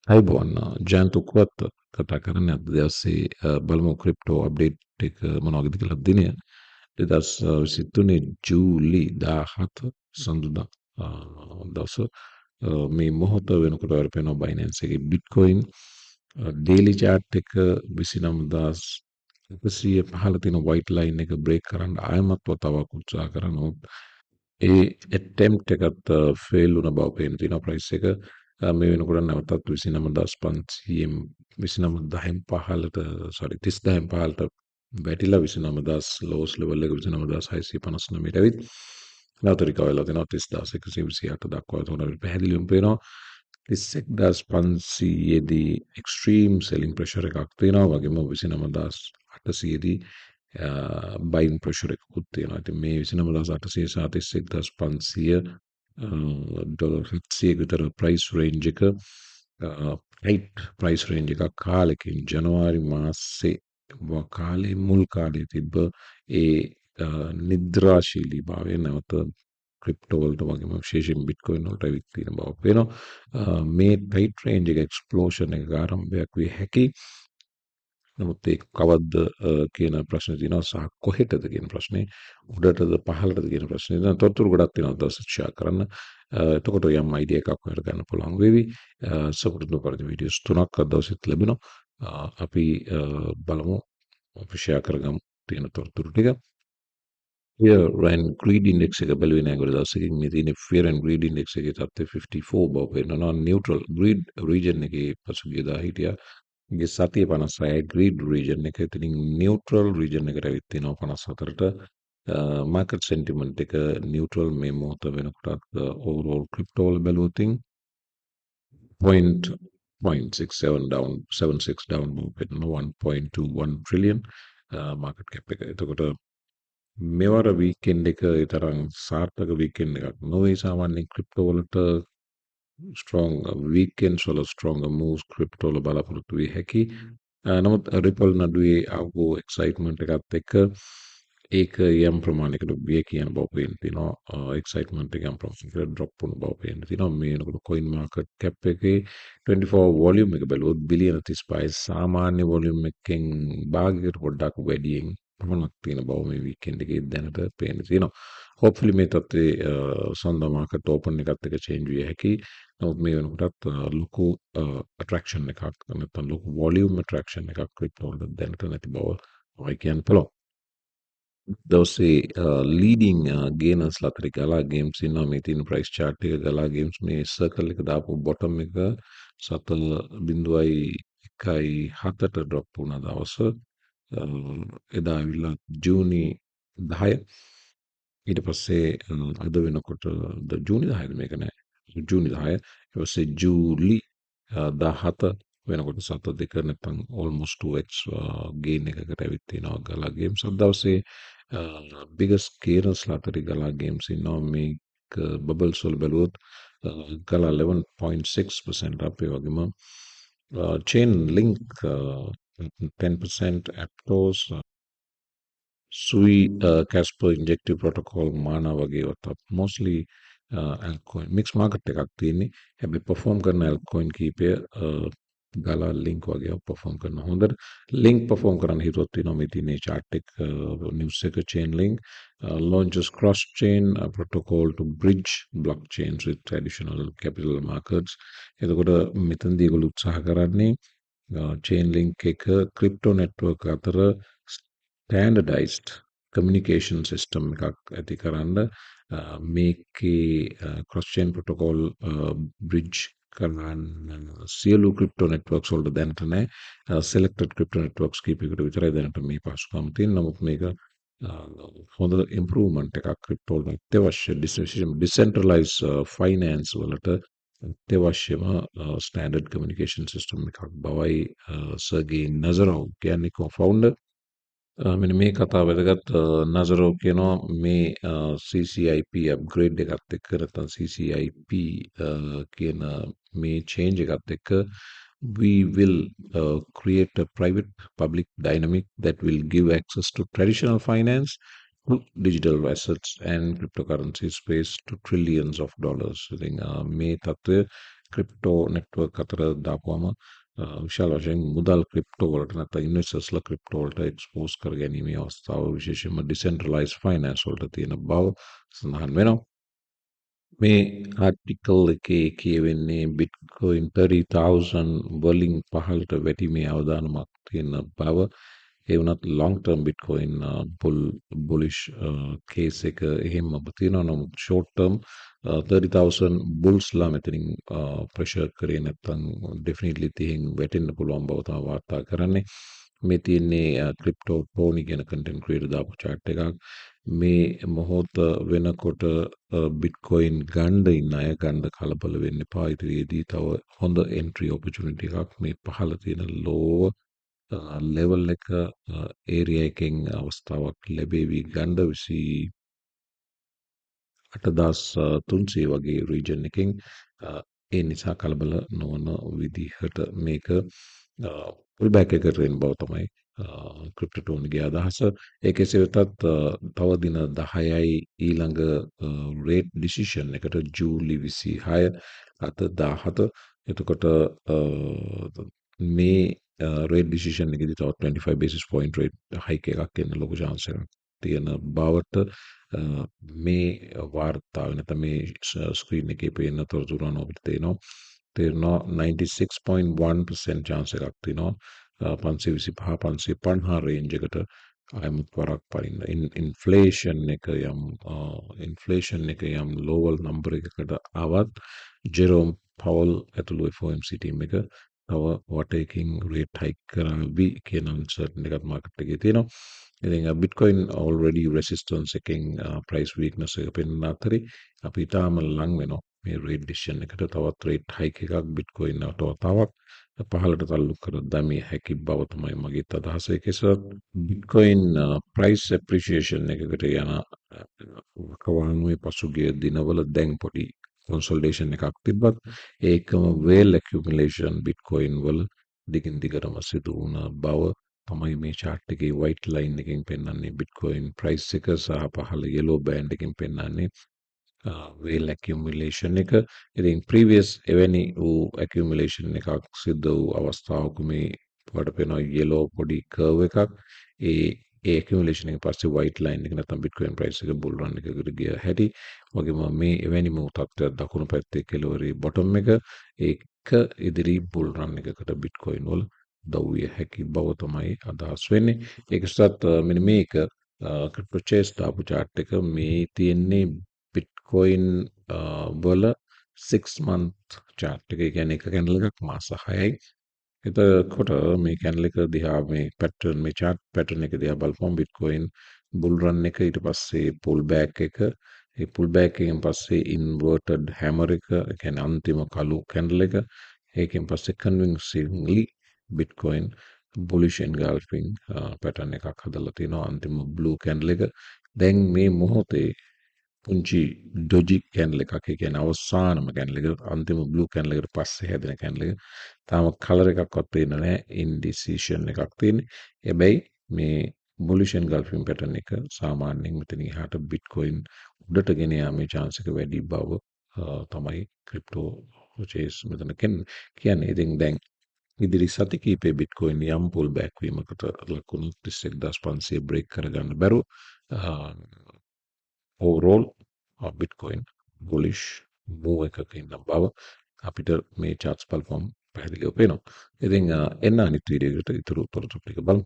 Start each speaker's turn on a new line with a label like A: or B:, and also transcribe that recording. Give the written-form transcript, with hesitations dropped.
A: අයිබෝන් ජයන්ත උක්වත්ත කතා කරන්න අද දවසේ බලමු ක්‍රිප්ටෝ අප්ඩේට් එක මොනවද කියලා දිනය 2023 ජූලි 17 සඳුදා දවස මේ මොහොත වෙනකොට වෙරපෙනවා Binance එකේ Bitcoin daily chart එක 29115 තියෙන white line එක break කරන්න ආයමත් වතාවක් උත්සාහ කරනවා ඒ attempt එකත් fail වුණ බව පේන තියෙනවා price එක මේ වෙනකොට නැවතත් 29500න් 29000න් පහළට sorry 30000න් පහළට වැටිලා 29000 lowest level එක 29659ට ඇවිත් නැවත recover වෙලා තිනවා 30128 දක්වා උනට පැහැදිලිවම පේනවා 31500 දී extreme selling pressure එකක් තියෙනවා වගේම 29800 දී බයින් ප්‍රෙෂර් එකකුත් තියෙනවා. ඉතින් මේ 29800 සහ 31500 ඩොලර් 700 විතර ප්‍රයිස් රේන්ජ් එක ටයිට් ප්‍රයිස් රේන්ජ් එකක් කාලෙකින් ජනවාරි මාසේ කාලේ මුල් කාලේ තිබ්බ ඒ නිද්‍රාශීලී භාවය නැවත ක්‍රිප්ටෝ වලට වගේම විශේෂයෙන් බිට්කොයින් වලට ඇවිත් තියෙන බව පේනවා. මේ ටයිට් රේන්ජ් එක එක්ස්ප්ලෝෂන් එකක ආරම්භයක් විය හැකි. නමුත් ඒක කවද්ද කියන ප්‍රශ්නේ තියෙනවා සහ කොහෙටද කියන ප්‍රශ්නේ උඩටද පහළටද කියන ප්‍රශ්නේ තියෙනවා තොරතුරු ගොඩක් තියෙනවා දවසට ෂෙයා කරන්න. එතකොට යම් අයිඩියා එකක් හොයලා ගන්න පුළුවන් වෙවි. සපුරුදු පරිදි වීඩියෝස් තුනක් අද දවසෙත් ලැබෙනවා. අපි බලමු අපි ෂෙයා කරගමු තියෙන තොරතුරු ටික. Fear and greed index එක බැලුවේ නෑ ගොඩ දවසකින් මේ තියෙන fear and greed index එකේ තත්ත්වය 54 බව පේනවා. neutral greed region එකේ පසුගියදා හිටියා ගේ සතිය 56යි greed region එක. ඉතින් neutral region එකට ඇවිත් තිනවා 54ට. market sentiment එක neutral මේ මොහොත වෙනකොටත් overall crypto වල බැලුවොතින් 0.67 down 76 down movement 1.21 trillion market cap එක. එතකොට මෙවර වීකෙන්ඩ් එක තරම් සාර්ථක වීකෙන්ඩ් එකක් නොවේ. සාමාන්‍යයෙන් ක්‍රිප්ටෝ වලට strong weekends වල strong moves ක්‍රිප්ටෝ වල බලාපොරොත්තු විය හැකි. නමුත් රිපල් නඩුවේ ආපු එක්සයිට්මන්ට් එකත් එක්ක ඒක යම් ප්‍රමාණයකට විය කියන බව පේන්න තියෙනවා. එක්සයිට්මන්ට් එක යම් ප්‍රමාණයකට ඩ්‍රොප් වුණ බව පේන්න තියෙනවා. මේ වෙනකොට කොයින් මාකට් කැප් එකේ 24 වොලියුම් එක බැලුවොත් බිලියන 35 සාමාන්‍ය වොලියුම් එකෙන් භාගයකට පොඩ්ඩක් වැඩියෙන් පමණක් තියෙන බව මේ වීකෙන්ඩ් එකේ දැනට පේන්න තියෙනවා. hopefully මේ තත්ත්වයේ සඳ මාකට් ඕපන් එකත් එක්ක චේන්ජ් විය හැකි. නමුත් මේ වෙනකොටත් ලොකු attraction එකක් නැත්නම් ලොකු volume attraction එකක් ක්‍රිප්ටෝ වලට දැනට නැති බව ඔය කියන්න පුළුවන්. දවසේ ලීඩිං ගේනර්ස් අතර ගලා ගේම්ස් ඉන්නවා. මේ තියෙන ප්‍රයිස් chart එක ගලා ගේම්ස් මේ සර්කල් එක දාපු බොටම් එක 7.1ට ඩ්‍රොප් වුණා දවස. එදා ඇවිල්ලා ජූනි 10 ඊට පස්සේ අද වෙනකොට ජූනි 10ද මේක නෑ ජූනි 10 ඊට පස්සේ ජූලි 17 වෙනකොට 7 නැත්නම් almost 2x gain එකකට ඇවිත් තියෙනවා ගලා ගේම්ස්. අද දවසේ biggest gainers අතරේ ගලා ගේම්ස් ඉන්නවා. මේක බබල්ස් වල බැලුවොත් ගලා 11.6% up. ඒ වගේම Chainlink 10%, Aptos Sui Casper Injective Protocol Mana වගේ වත් mostly altcoin mix market එකක් තියෙන්නේ. හැබැයි perform කරන altcoin කීපය ගලා link වගේ perform කරන හොඳට link perform කරන්න හිතුවත් තියෙනවා මේ තියෙන chart එක news එක Chainlink launches cross chain protocol to bridge blockchains with traditional capital markets. එතකොට මෙතනදී ඒගොල්ලෝ උත්සාහ කරන්නේ Chainlink එක crypto network අතර standardized communication system එකක් ඇති කරන්න මේකේ cross chain protocol bridge කරන්න සියලු crypto networks වලට දැනට නැහැ. selected crypto networks කීපයකට විතරයි දැනට මේ පහසුකම් තියෙන. නමුත් මේක හොඳ improvement එකක් crypto වලට අත්‍යවශ්‍ය decentralized finance වලට අත්‍යවශ්‍යම standard communication system එකක් බවයි සර්ගේ නසරෝව් කියන්නේ co-founder. මෙන්න මේ කතාව වැදගත්. නසරෝ කියනවා මේ CCIP අප්ග්‍රේඩ් එකත් එක්ක නැත්නම් CCIP කියන මේ චේන්ජ් එකත් එක්ක we will create a private public dynamic that will give access to traditional finance to digital assets and cryptocurrency space to trillions of dollars. ඉතින් මේ තත්ත්වය ක්‍රිප්ටෝ නෙට්වර්ක් අතර දාපුවම විශාල වශයෙන් මුදල් ක්‍රිප්ටෝ වලට නැත්නම් ඉන්වෙස්ටර්ස්ලා ක්‍රිප්ටෝ වලට එක්ස්පෝස් කර ගැනීමේ අවස්ථාව විශේෂයෙන්ම ඩිසෙන්ට්‍රලයිස්ඩ් ෆයිනෑන්ස් වලට තියෙන බව සඳහන් වෙනවා. මේ ආටිකල් එකේ කියවෙන්නේ බිට්කොයින් 30,000 වලින් පහළට වැටීමේ අවදානමක් තියෙන බව. ඒ වුණත් long term bitcoin bullish case එක එහෙමම තියෙනවා. නමුත් short term 30,000 bulls ලා මෙතනින් pressure කරේ නැත්නම් definitely 30න් වැටෙන්න පුළුවන් බව තමයි වාර්තා කරන්නේ. මේ තියෙන්නේ crypto pony කියන content creator දාපු chart එකක්. මේ මොහොත වෙනකොට bitcoin ගන්න ඉන්න අය ගන්න කලබල වෙන්න එපා. ඉදිරියේදී තව හොඳ entry opportunity එකක් මේ පහළ තියෙන low ලෙවල් එක ඒරියා එකෙන් අවස්ථාවක් ලැබේවි ගන්න 28,300 වගේ රීජන් එකෙන් ඒ නිසා කලබල නොවන විදිහට මේක පුල්බැක් එකකට එන බව තමයි ක්‍රිප්ටෝන්ගේ අදහස. ඒ කෙසේ වෙතත් තව දින 10යි ඊළඟ රේට් ඩිසිෂන් එකට ජූලි 26 අත 17. එතකොට මේ රේට් ඩිසිෂන් එකේදී තවත් 25 බේසිස් පොයින්ට් රේට් හයික් එකක් එන්න ලොකු chance එකක් තියෙන බවට මේ වාර්තාව නැත්නම් මේ ස්ක්‍රීන් එකේ පේන තොරතුරු අනුව අපිට තේරෙනවා 96.1% chance එකක් තියෙනවා 525 550 රේන්ජ් එකට ආයමත් වරක් පරින්න ඉන්ෆ්ලේෂන් එක යම් ලෝවල් නම්බර් එකකට ආවත් ජෙරෝම් පවල් ඇතුළු FOMC ටීම් එක තව වටයකින් රේට් හයික් කරවි කියන අන්සර්ටන් එකක් මාකට් එකේ තියෙනවා. ඉතින් බිට්කොයින් already resistance එකෙන් price weakness එක පෙන්වන අතරේ අපි තාම ලං වෙනවා මේ රේට් ඩිසිෂන් එකට. තවත් රේට් හයික් එකක් බිට්කොයින් තවත් පහළට තල්ලු කර දැමිය හැකි බව තමයි මගේ අදහස. ඒකෙසත් බිට්කොයින් price appreciation එකකට යන වකවානුවේ පසුගිය දිනවල දැන් පොඩි consolidation එකක් තිබ්බත් ඒකම whale accumulation bitcoin වල දිගින් දිගටම සිදු වුණ බව තමයි මේ chart එකේ white line එකෙන් පෙන්වන්නේ. bitcoin price එක සහ පහළ yellow band එකෙන් පෙන්වන්නේ whale accumulation එක. ඉතින් previous එවැනි වූ accumulation එකක් සිද්ධ වූ අවස්ථාවක මේ වලට පෙනෙන yellow පොඩි curve එකක් ඒ accumulation එක පස්සේ white line එක නැත්නම් bitcoin price එක bull run එකකට ගිය හැටි වගේම මේ එවැනි මූ තත්ත්වයක් දකුණු පැත්තේ කෙළවරේ bottom එක ඒක ඉදිරි bull run එකකට bitcoin වල දව්විය හැකි බව තමයි අදහස් වෙන්නේ. ඒකසත් මෙන්න මේක crypto chase දාපු chart එක මේ තියෙන්නේ bitcoin වල 6 month chart එක. ඒ කියන්නේ එක candle එකක් මාස 6යි. එතකොට මේ කැන්ඩල් එක දිහා මේ පැටර්න් මේ chart pattern එක දිහා බලපුවම bitcoin bull run එක ඊට පස්සේ pull back එක ඒ pull back එකෙන් පස්සේ inverted hammer එක ඒ කියන්නේ අන්තිම කළු කැන්ඩල් එක ඒකෙන් පස්සේ convincingly bitcoin bullish engulfing pattern එකක් හදලා තිනවා අන්තිම blue candle එක. දැන් මේ මොහොතේ පුංචි ඩොජි කැන්ඩල් එකක්. ඒ කියන්නේ අවසානම කැන්ඩල් එක අන්තිම බ්ලූ කැන්ඩල් එකට පස්සේ හැදෙන කැන්ඩල් එක. තාම කලර් එකක්වත් පේන්නේ නැහැ. ඉන්ඩිසිෂන් එකක් තියෙන්නේ. හැබැයි මේ බුලිෂ් එන්ගල්ෆින් පැටර්න් එක සාමාන්‍යයෙන් මෙතන එහාට බිට්කොයින් උඩට ගෙන යාමේ chance එක වැඩි බව තමයි ක්‍රිප්ටෝ චේස් මෙතන කියන්නේ. ඉතින් දැන් ඉදිරි සති කීපේ බිට්කොයින් යම් පුල් බෑක් වීමකට ලක් වුණොත් 31500 බ්‍රේක් කරගන්න බැරුව overall bitcoin bullish move එකක ඉන්න බව අපිට මේ charts බලපුවම පැහැදිලිව පේනවා. ඉතින් එන්න අනිත් වීඩියෝ එකට ඉතුරු තොරතුරු ටික බලමු.